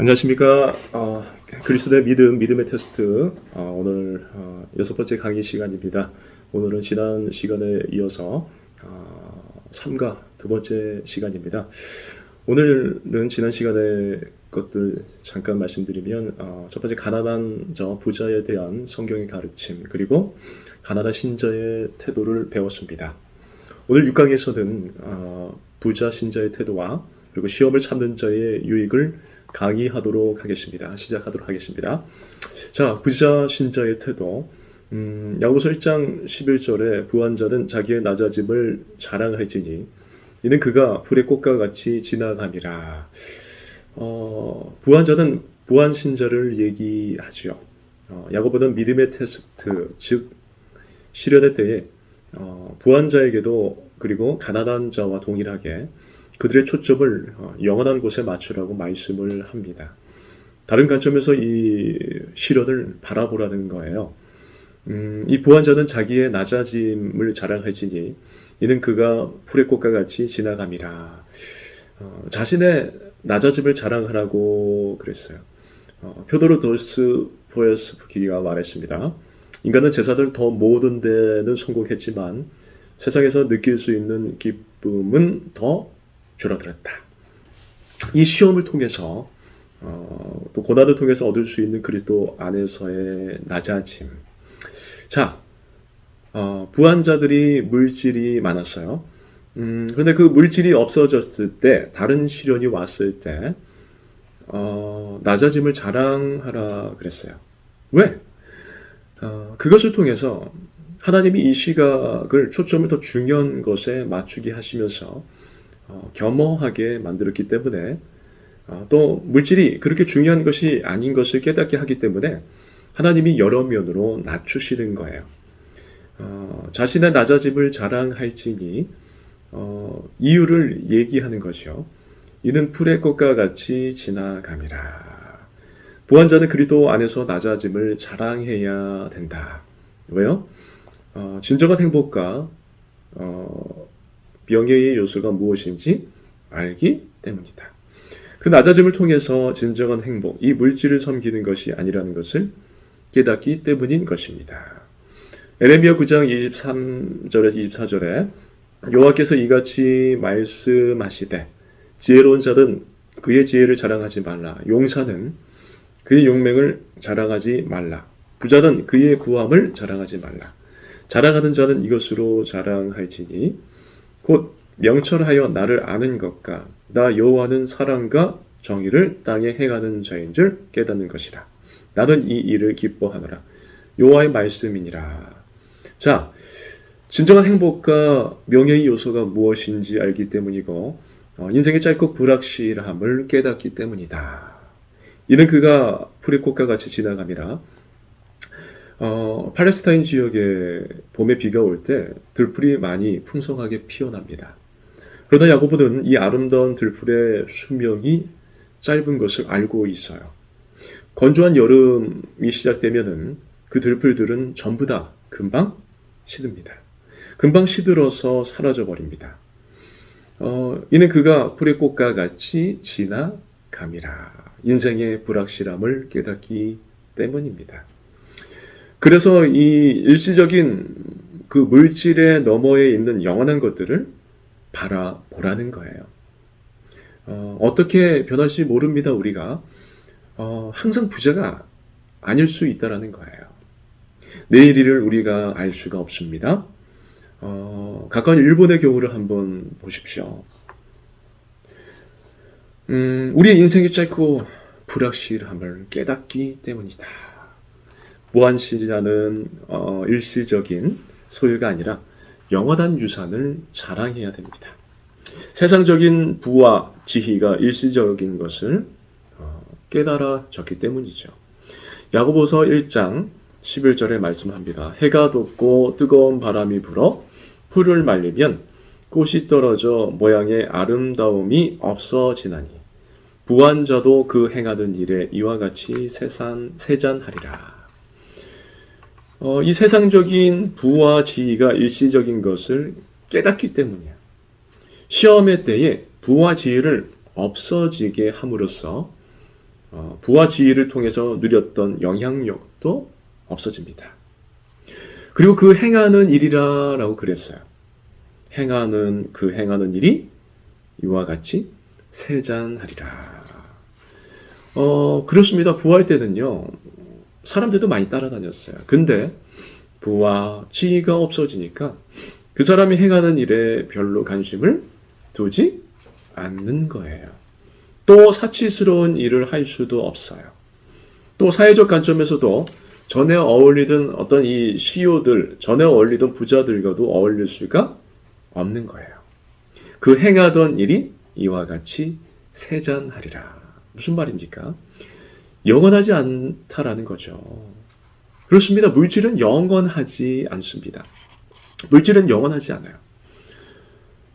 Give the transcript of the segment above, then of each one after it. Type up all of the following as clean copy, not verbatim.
안녕하십니까. 그리스도의 믿음의 테스트. 오늘 6번째 강의 시간입니다. 오늘은 지난 시간에 이어서 3가 두 번째 시간입니다. 오늘은 지난 시간의 것들 잠깐 말씀드리면 첫 번째 가난한 저 부자에 대한 성경의 가르침, 그리고 가난한 신자의 태도를 배웠습니다. 오늘 6강에서는 부자 신자의 태도와 그리고 시험을 참는 자의 유익을 강의하도록 하겠습니다. 시작하도록 하겠습니다. 자, 부자 신자의 태도. 야고보서 1장 11절에 부한 자는 자기의 낮아짐을 자랑할지니 이는 그가 풀의 꽃과 같이 지나감이라. 부한 자는 부한 신자를 얘기하죠. 야고보는 믿음의 테스트, 즉 시련의 때에 부한 자에게도 그리고 가난한 자와 동일하게 그들의 초점을 영원한 곳에 맞추라고 말씀을 합니다. 다른 관점에서 이 시련을 바라보라는 거예요. 이 부한 자는 자기의 낮아짐을 자랑할지니 이는 그가 풀의 꽃과 같이 지나감이라. 자신의 낮아짐을 자랑하라고 그랬어요. 표도르 도스토옙스키가 말했습니다. 인간은 제사를 더 모으는 데는 성공했지만 세상에서 느낄 수 있는 기쁨은 더 줄어들었다. 이 시험을 통해서 또 고난을 통해서 얻을 수 있는 그리스도 안에서의 낮아짐. 자, 부한 자들이 물질이 많았어요. 그런데 그 물질이 없어졌을 때, 다른 시련이 왔을 때 낮아짐을 자랑하라 그랬어요. 왜? 그것을 통해서 하나님이 이 시각을 초점을 더 중요한 것에 맞추게 하시면서 겸허하게 만들었기 때문에 또 물질이 그렇게 중요한 것이 아닌 것을 깨닫게 하기 때문에 하나님이 여러 면으로 낮추시는 거예요. 자신의 낮아짐을 자랑할지니 이유를 얘기하는 것이요. 이는 풀의 꽃과 같이 지나감이라. 부한 자는 그리스도 안에서 낮아짐을 자랑해야 된다. 왜요? 진정한 행복과 명예의 요소가 무엇인지 알기 때문이다. 그 낮아짐을 통해서 진정한 행복, 이 물질을 섬기는 것이 아니라는 것을 깨닫기 때문인 것입니다. 에레미야 9장 23절에서 24절에 여호와께서 이같이 말씀하시되 지혜로운 자는 그의 지혜를 자랑하지 말라. 용사는 그의 용맹을 자랑하지 말라. 부자는 그의 부함을 자랑하지 말라. 자랑하는 자는 이것으로 자랑할지니 곧 명철하여 나를 아는 것과 나 여호와는 사랑과 정의를 땅에 행하는 자인 줄 깨닫는 것이라. 나는 이 일을 기뻐하노라. 여호와의 말씀이니라. 자, 진정한 행복과 명예의 요소가 무엇인지 알기 때문이고 인생의 짧고 불확실함을 깨닫기 때문이다. 이는 그가 풀의 꽃과 같이 지나감이라. 팔레스타인 지역에 봄에 비가 올 때 들풀이 많이 풍성하게 피어납니다. 그러나 야고보는 이 아름다운 들풀의 수명이 짧은 것을 알고 있어요. 건조한 여름이 시작되면은 그 들풀들은 전부 다 금방 시듭니다. 금방 시들어서 사라져 버립니다. 이는 그가 풀의 꽃과 같이 지나감이라. 인생의 불확실함을 깨닫기 때문입니다. 그래서 이 일시적인 그 물질의 너머에 있는 영원한 것들을 바라보라는 거예요. 어떻게 변할지 모릅니다, 우리가. 항상 부자가 아닐 수 있다라는 거예요. 내일 일을 우리가 알 수가 없습니다. 가까운 일본의 경우를 한번 보십시오. 우리의 인생이 짧고 불확실함을 깨닫기 때문이다. 부한 신자는 일시적인 소유가 아니라 영원한 유산을 자랑해야 됩니다. 세상적인 부와 지위가 일시적인 것을 깨달아졌기 때문이죠. 야고보서 1장 11절에 말씀합니다. 해가 돋고 뜨거운 바람이 불어 풀을 말리면 꽃이 떨어져 모양의 아름다움이 없어지나니 부한 자도 그 행하는 일에 이와 같이 세잔하리라. 이 세상적인 부와 지위가 일시적인 것을 깨닫기 때문이야. 시험의 때에 부와 지위를 없어지게 함으로써 부와 지위를 통해서 누렸던 영향력도 없어집니다. 그리고 그 행하는 일이라고 그랬어요. 행하는 일이 이와 같이 세잔하리라. 그렇습니다. 부할 때는요, 사람들도 많이 따라다녔어요. 근데 부와 지위가 없어지니까 그 사람이 행하는 일에 별로 관심을 두지 않는 거예요. 또 사치스러운 일을 할 수도 없어요. 또 사회적 관점에서도 전에 어울리던 어떤 이 CEO들, 전에 어울리던 부자들과도 어울릴 수가 없는 거예요. 그 행하던 일이 이와 같이 세잔하리라. 무슨 말입니까? 영원하지 않다라는 거죠. 그렇습니다. 물질은 영원하지 않습니다. 물질은 영원하지 않아요.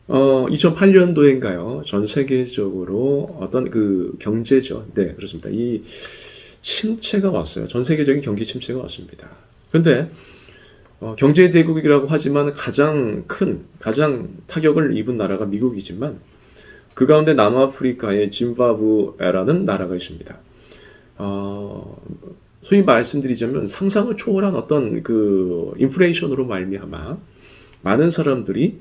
2008년도인가요? 전 세계적으로 어떤 그 경제죠. 네, 그렇습니다. 이 침체가 왔어요. 전 세계적인 경기 침체가 왔습니다. 그런데 경제 대국이라고 하지만 가장 타격을 입은 나라가 미국이지만 그 가운데 남아프리카의 짐바브웨라는 나라가 있습니다. 소위 말씀드리자면 상상을 초월한 어떤 그 인플레이션으로 말미암아 많은 사람들이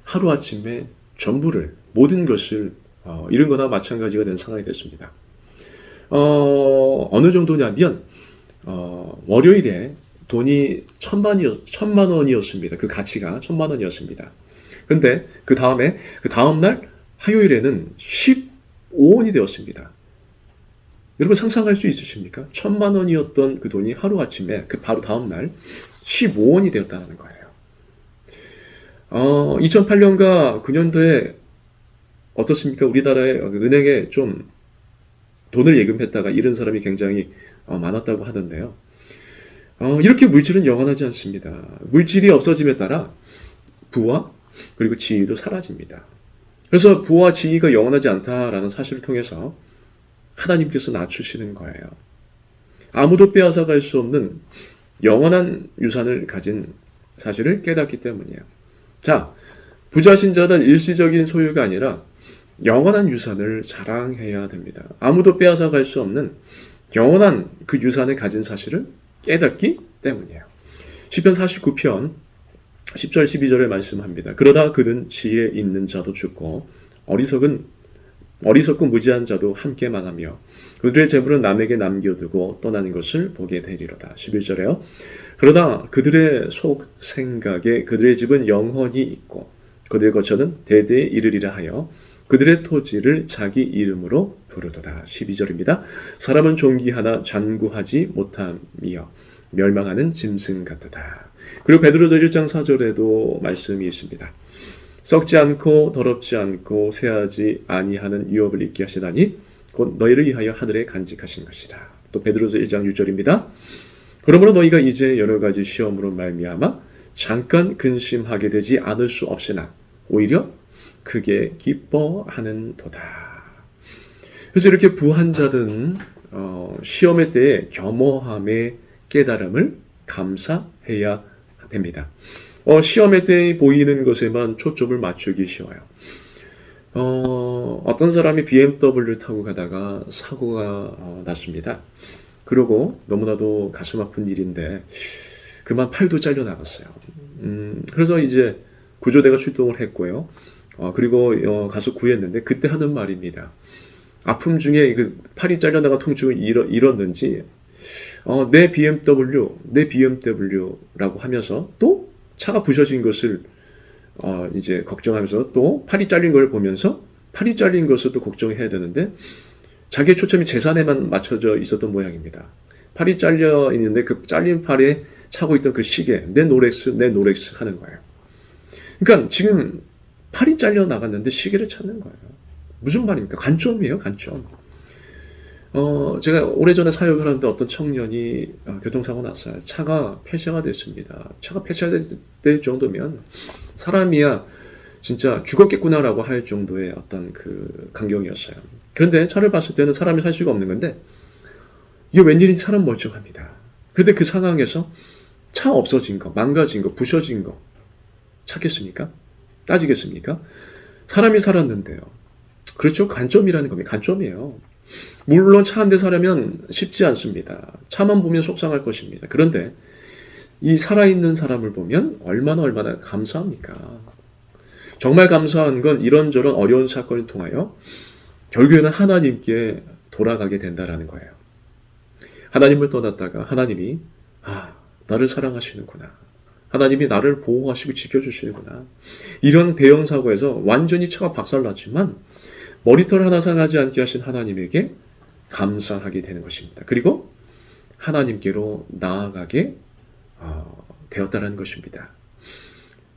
하루아침에 전부를 모든 것을 잃은 거나 마찬가지가 된 상황이 됐습니다. 어느 정도냐면 월요일에 돈이 1,000만 원이었습니다. 그 가치가 1,000만 원이었습니다. 근데 그 다음 날 화요일에는 15원이 되었습니다. 여러분 상상할 수 있으십니까? 1,000만 원이었던 그 돈이 하루아침에 그 바로 다음 날 15원이 되었다는 거예요. 2008년과 9년도에 어떻습니까? 우리나라의 은행에 좀 돈을 예금했다가 잃은 사람이 굉장히 많았다고 하던데요. 이렇게 물질은 영원하지 않습니다. 물질이 없어짐에 따라 부와 그리고 지위도 사라집니다. 그래서 부와 지위가 영원하지 않다라는 사실을 통해서 하나님께서 낮추시는 거예요. 아무도 빼앗아갈 수 없는 영원한 유산을 가진 사실을 깨닫기 때문이에요. 자, 부자신 자는 일시적인 소유가 아니라 영원한 유산을 자랑해야 됩니다. 아무도 빼앗아갈 수 없는 영원한 그 유산을 가진 사실을 깨닫기 때문이에요. 시편 49편 10절 12절에 말씀합니다. 그러다 그는 지혜 있는 자도 죽고 어리석고 무지한 자도 함께 망하며 그들의 재물은 남에게 남겨두고 떠나는 것을 보게 되리로다. 11절에요. 그러나 그들의 속 생각에 그들의 집은 영원히 있고 그들의 거처는 대대에 이르리라 하여 그들의 토지를 자기 이름으로 부르도다. 12절입니다. 사람은 존귀하나 잔구하지 못하며 멸망하는 짐승 같도다. 그리고 베드로서 1장 4절에도 말씀이 있습니다. 썩지 않고 더럽지 않고 새하지 아니하는 유업을 있게 하시다니 곧 너희를 위하여 하늘에 간직하신 것이라. 또 베드로서 1장 6절입니다. 그러므로 너희가 이제 여러 가지 시험으로 말미암아 잠깐 근심하게 되지 않을 수 없으나 오히려 크게 기뻐하는 도다. 그래서 이렇게 부한 자들은 시험의 때에 겸허함의 깨달음을 감사해야 됩니다. 시험의 때에 보이는 것에만 초점을 맞추기 쉬워요. 어떤 사람이 BMW를 타고 가다가 사고가 났습니다. 그리고 너무나도 가슴 아픈 일인데 그만 팔도 잘려 나갔어요. 그래서 이제 구조대가 출동을 했고요. 그리고 가서 구했는데 그때 하는 말입니다. 아픔 중에 그 팔이 잘려나간 통증을 잃었는지 내 BMW라고 하면서 또 차가 부셔진 것을 이제 걱정하면서 또 팔이 잘린 걸 보면서 팔이 잘린 것을 또 걱정해야 되는데 자기의 초점이 재산에만 맞춰져 있었던 모양입니다. 팔이 잘려 있는데 그 잘린 팔에 차고 있던 그 시계, 내 롤렉스 하는 거예요. 그러니까 지금 팔이 잘려 나갔는데 시계를 찾는 거예요. 무슨 말입니까? 관점이에요, 관점. 제가 오래전에 사역을 하는데 어떤 청년이 교통사고 났어요. 차가 폐차가 됐습니다. 차가 폐차될 정도면 사람이야 진짜 죽었겠구나라고 할 정도의 어떤 그 광경이었어요. 그런데 차를 봤을 때는 사람이 살 수가 없는 건데 이게 웬일인지 사람 멀쩡합니다. 그런데 그 상황에서 차 없어진 거, 망가진 거, 부셔진 거 찾겠습니까? 따지겠습니까? 사람이 살았는데요. 그렇죠. 관점이라는 겁니다. 관점이에요. 물론 차 한 대 사려면 쉽지 않습니다. 차만 보면 속상할 것입니다. 그런데 이 살아있는 사람을 보면 얼마나 감사합니까? 정말 감사한 건 이런저런 어려운 사건을 통하여 결국에는 하나님께 돌아가게 된다라는 거예요. 하나님을 떠났다가 하나님이 나를 사랑하시는구나. 하나님이 나를 보호하시고 지켜주시는구나. 이런 대형 사고에서 완전히 차가 박살났지만 머리털 하나 상하지 않게 하신 하나님에게 감사하게 되는 것입니다. 그리고 하나님께로 나아가게 되었다는 것입니다.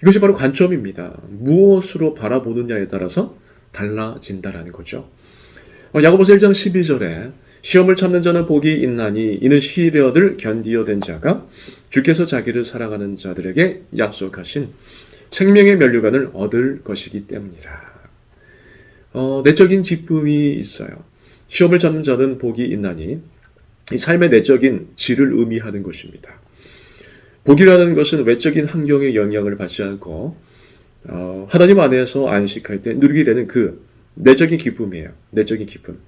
이것이 바로 관점입니다. 무엇으로 바라보느냐에 따라서 달라진다라는 거죠. 야고보서 1장 12절에 시험을 참는 자는 복이 있나니 이는 시련을 견디어낸 자가 주께서 자기를 사랑하는 자들에게 약속하신 생명의 면류관을 얻을 것이기 때문이라. 내적인 기쁨이 있어요. 시험을 참는 자는 복이 있나니 이 삶의 내적인 질을 의미하는 것입니다. 복이라는 것은 외적인 환경의 영향을 받지 않고 하나님 안에서 안식할 때 누리게 되는 그 내적인 기쁨이에요. 내적인 기쁨.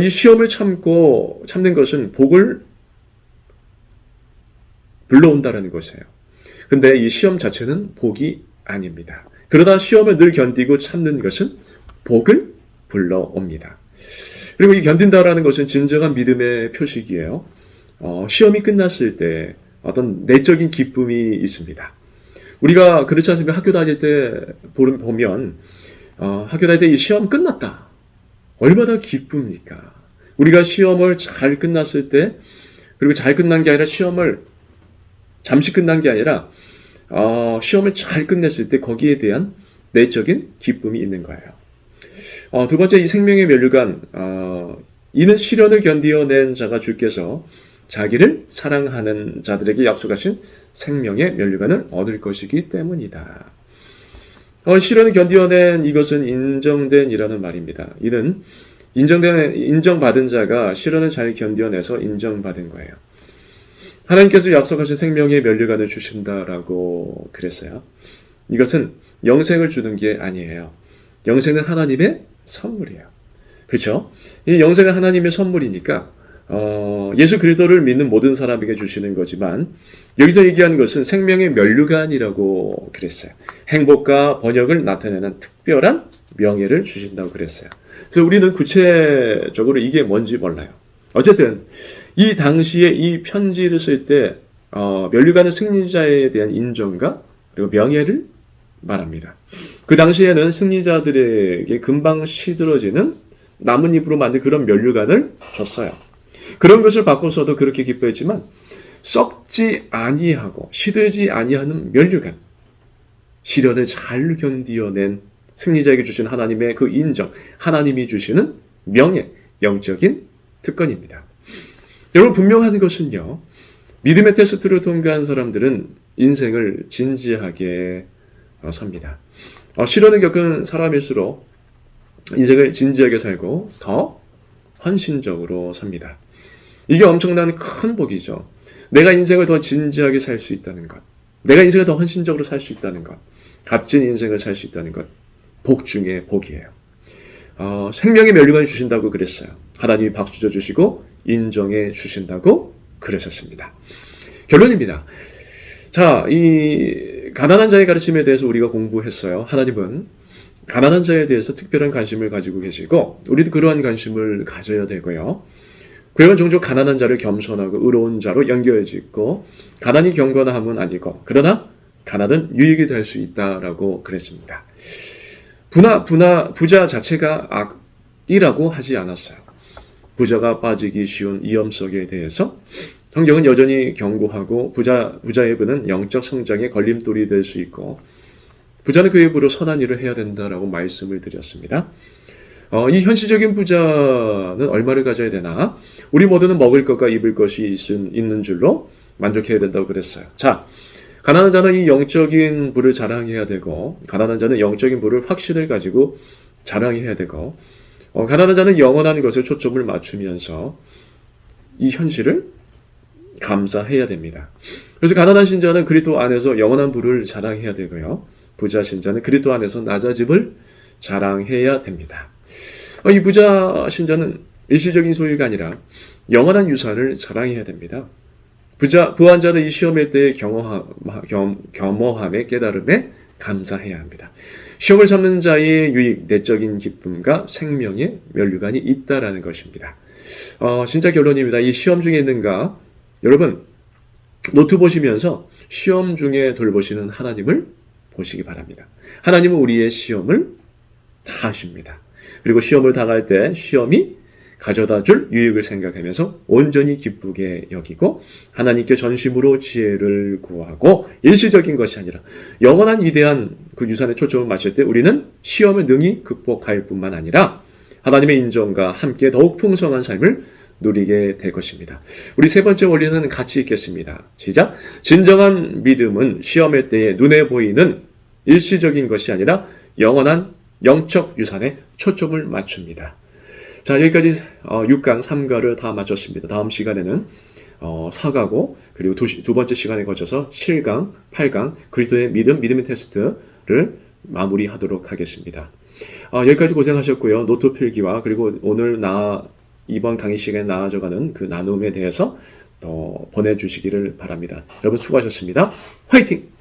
이 시험을 참는 것은 복을 불러온다라는 것이에요. 근데 이 시험 자체는 복이 아닙니다. 그러나 시험을 늘 견디고 참는 것은 복을 불러옵니다. 그리고 이 견딘다라는 것은 진정한 믿음의 표식이에요. 시험이 끝났을 때 어떤 내적인 기쁨이 있습니다. 우리가 그렇지 않습니까? 학교 다닐 때 보면 학교 다닐 때 이 시험 끝났다. 얼마나 기쁩니까? 우리가 시험을 잘 끝났을 때, 그리고 잘 끝난 게 아니라 시험을 잠시 끝난 게 아니라 시험을 잘 끝냈을 때 거기에 대한 내적인 기쁨이 있는 거예요. 두 번째, 이 생명의 면류관, 이는 시련을 견디어낸 자가 주께서 자기를 사랑하는 자들에게 약속하신 생명의 면류관을 얻을 것이기 때문이다. 시련을 견디어낸 이것은 인정된 이라는 말입니다. 이는 인정받은 자가 시련을 잘 견디어내서 인정받은 거예요. 하나님께서 약속하신 생명의 면류관을 주신다라고 그랬어요. 이것은 영생을 주는 게 아니에요. 영생은 하나님의 선물이에요. 그렇죠? 이 영생은 하나님의 선물이니까 예수 그리스도를 믿는 모든 사람에게 주시는 거지만 여기서 얘기하는 것은 생명의 면류관이라고 그랬어요. 행복과 번영을 나타내는 특별한 명예를 주신다고 그랬어요. 그래서 우리는 구체적으로 이게 뭔지 몰라요. 어쨌든 이 당시에 이 편지를 쓸 때 면류관은 승리자에 대한 인정과 그리고 명예를 말합니다. 그 당시에는 승리자들에게 금방 시들어지는 나뭇잎으로 만든 그런 면류관을 줬어요. 그런 것을 바꿔서도 그렇게 기뻐했지만 썩지 아니하고 시들지 아니하는 면류관, 시련을 잘 견디어낸 승리자에게 주신 하나님의 그 인정, 하나님이 주시는 명예, 영적인 특권입니다. 여러분, 분명한 것은요, 믿음의 테스트를 통과한 사람들은 인생을 진지하게 삽니다. 시련을 겪은 사람일수록 인생을 진지하게 살고 더 헌신적으로 삽니다. 이게 엄청난 큰 복이죠. 내가 인생을 더 진지하게 살 수 있다는 것, 내가 인생을 더 헌신적으로 살 수 있다는 것, 값진 인생을 살 수 있다는 것, 복 중에 복이에요. 생명의 면류관을 주신다고 그랬어요. 하나님이 박수 쳐주시고 인정해 주신다고 그러셨습니다. 결론입니다. 자, 이 가난한 자의 가르침에 대해서 우리가 공부했어요. 하나님은 가난한 자에 대해서 특별한 관심을 가지고 계시고 우리도 그러한 관심을 가져야 되고요. 구약은 종종 가난한 자를 겸손하고 의로운 자로 연결해 짓고 가난이 경건함은 아니고 그러나 가난은 유익이 될 수 있다라고 그랬습니다. 부자 자체가 악이라고 하지 않았어요. 부자가 빠지기 쉬운 위험성에 대해서 성경은 여전히 경고하고 부자의 부는 영적 성장의 걸림돌이 될 수 있고 부자는 그의 부로 선한 일을 해야 된다라고 말씀을 드렸습니다. 이 현실적인 부자는 얼마를 가져야 되나? 우리 모두는 먹을 것과 입을 것이 있는 줄로 만족해야 된다고 그랬어요. 자, 가난한 자는 이 영적인 부를 자랑해야 되고 가난한 자는 영적인 부를 확신을 가지고 자랑해야 되고 가난한 자는 영원한 것에 초점을 맞추면서 이 현실을 감사해야 됩니다. 그래서 가난한 신자는 그리스도 안에서 영원한 부를 자랑해야 되고요. 부자 신자는 그리스도 안에서 낮아짐을 자랑해야 됩니다. 이 부자 신자는 일시적인 소유가 아니라 영원한 유산을 자랑해야 됩니다. 부한자는 이 시험의 때의 겸허함의 깨달음에 감사해야 합니다. 시험을 참는 자의 유익, 내적인 기쁨과 생명의 면류관이 있다라는 것입니다. 진짜 결론입니다. 이 시험 중에 있는가? 여러분, 노트 보시면서 시험 중에 돌보시는 하나님을 보시기 바랍니다. 하나님은 우리의 시험을 다 하십니다. 그리고 시험을 당할 때 시험이 가져다 줄 유익을 생각하면서 온전히 기쁘게 여기고 하나님께 전심으로 지혜를 구하고 일시적인 것이 아니라 영원한 위대한 그 유산에 초점을 맞출 때 우리는 시험을 능히 극복할 뿐만 아니라 하나님의 인정과 함께 더욱 풍성한 삶을 누리게 될 것입니다. 우리 세 번째 원리는 같이 읽겠습니다. 시작. 진정한 믿음은 시험의 때에 눈에 보이는 일시적인 것이 아니라 영원한 영적 유산에 초점을 맞춥니다. 자, 여기까지 6강 3가를 다 마쳤습니다. 다음 시간에는 4가고 그리고 두 번째 시간에 거쳐서 7강, 8강 그리스도의 믿음의 테스트를 마무리하도록 하겠습니다. 여기까지 고생하셨고요. 노트 필기와 그리고 오늘 이번 강의 시간에 나아져가는 그 나눔에 대해서 더 보내주시기를 바랍니다. 여러분 수고하셨습니다. 화이팅!